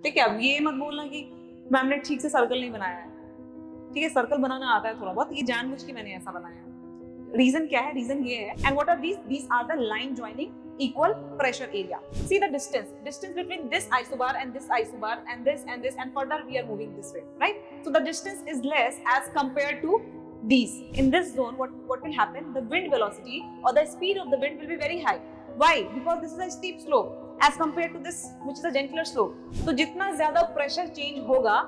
ठीक है, अब ये मत बोलना कि मैम ने ठीक से सर्कल नहीं बनाया है। ठीक है, सर्कल बनाना आता है थोड़ा बहुत, ये जानबूझ के मैंने ऐसा बनाया है। रीजन क्या है? रीजन ये है, and what are these are the line joining equal pressure area. See the distance between this isobar and this isobar and this, and further we are moving this way, right? So the distance is less as compared to these. In this zone, what will happen? The wind velocity or the speed of the wind will be very high. Why? Because this is a steep slope as compared to this, which is a gentler slope. तो जितना ज्यादा pressure change होगा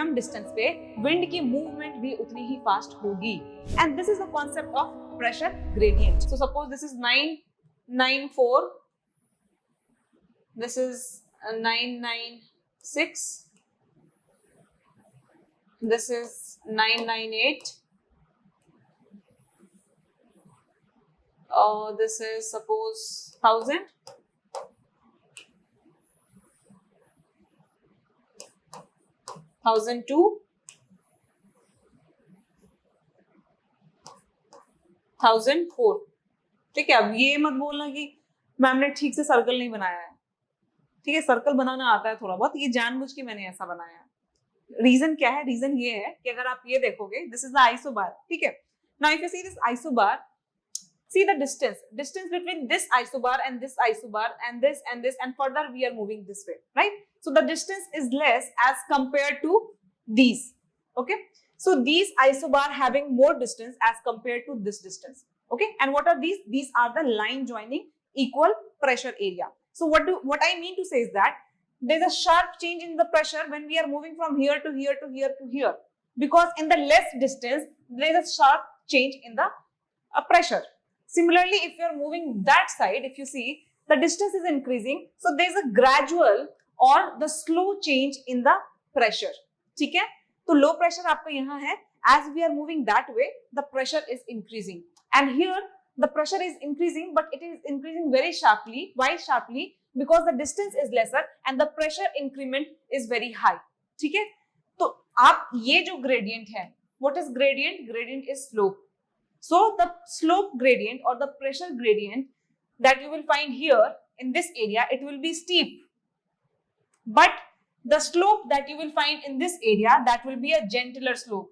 कम distance पे, wind की movement भी उतनी ही fast होगी. And this is the concept of pressure gradient. So suppose this is 994, this is 996, this is 998, this is suppose 1000, 1002, 1004. ठीक है, अब ये मत बोलना कि मैम ने ठीक से सर्कल नहीं बनाया है. ठीक है, सर्कल बनाना आता है थोड़ा बहुत, ये जानबूझ के मैंने ऐसा बनाया है. रीजन क्या है? रीजन ये है कि अगर आप ये देखोगे, दिस इज द आइसोबार. ठीक है, now if you see this isobar, see the distance between this isobar and this isobar and this, and further we are moving this way, right? So the distance is less as compared to these. Okay, so these isobar having more distance as compared to this distance. Okay, and what are these? These are the line joining equal pressure area. So what I mean to say is that there's a sharp change in the pressure when we are moving from here to here to here to here, because in the less distance there is a sharp change in the pressure. Similarly, if you are moving that side, if you see, the distance is increasing, so there is a gradual or the slow change in the pressure. ठीक है, तो low pressure आपका यहाँ है. As we are moving that way, the pressure is increasing, and here the pressure is increasing, but it is increasing very sharply. Why sharply? Because the distance is lesser and the pressure increment is very high. ठीक है, तो आप ये जो gradient है, what is gradient? Gradient is slope. So the slope gradient or the pressure gradient that you will find here in this area, it will be steep. But the slope that you will find in this area, that will be a gentler slope.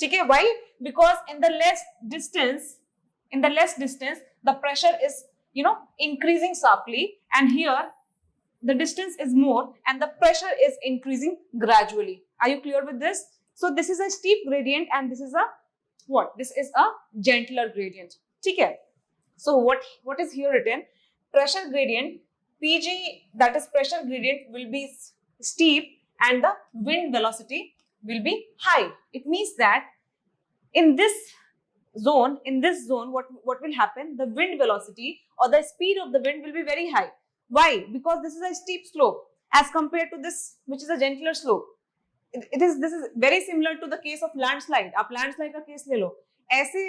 Okay, why? Because in the less distance, the pressure is, increasing sharply, and here the distance is more and the pressure is increasing gradually. Are you clear with this? So this is a steep gradient and this is a what? This is a gentler gradient. ठीक है? So what is here written? Pressure gradient, PG, that is pressure gradient, will be steep and the wind velocity will be high. It means that in this zone, what will happen? The wind velocity or the speed of the wind will be very high. Why? Because this is a steep slope as compared to this, which is a gentler slope. This is very similar to the case of landslide. आप landslide का case ले लो. ऐसे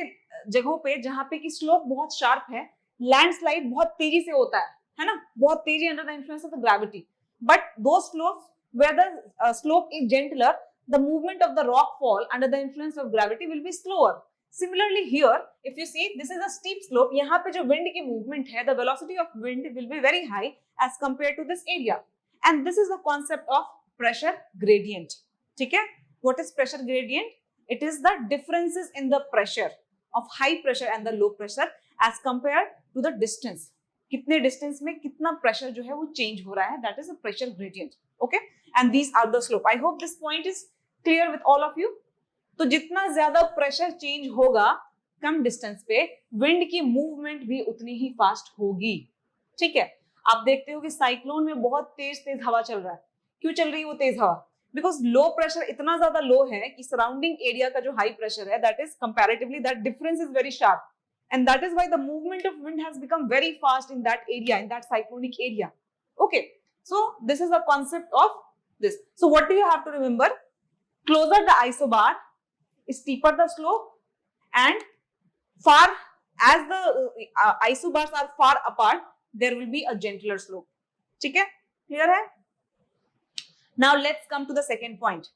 जगहों पे जहां पे की slope बहुत शार्प है, लैंडस्लाइड बहुत तेजी से होता है ना, बहुत तेजी under the influence of the gravity. But दो slopes where the slope is gentler, the movement of the rock fall under the influence of gravity will be slower. Similarly here, if you see, this is a steep slope. यहाँ पे जो wind की movement है, the velocity of wind will be very high as compared to this area. And this is the concept of pressure gradient. ठीक है, what is pressure gradient? It is the differences in the pressure of high pressure and the low pressure as compared to the distance. कितने distance में कितना pressure जो है वो change हो रहा है, that is a pressure gradient. Okay, and these are the slope. I hope this point is clear with all of you. तो जितना ज्यादा pressure change होगा कम distance पे, wind की movement भी उतनी ही fast होगी. ठीक है, आप देखते हो कि साइक्लोन में बहुत तेज हवा चल रहा है. क्यों चल रही है वो तेज हवा? बिकॉज लो प्रेशर इतना ज्यादा लो है कि सराउंडिंग एरिया का जो हाई प्रेशर है, that is comparatively, that difference is very sharp, and that is why the movement of wind has become very fast in that area, in that cyclonic area. Okay, so this is the concept of this. So what do you have to remember? Closer the isobar, steeper the slope, and far as the isobars are far apart, there will be a gentler slope. ठीक है, clear है? Now let's come to the second point.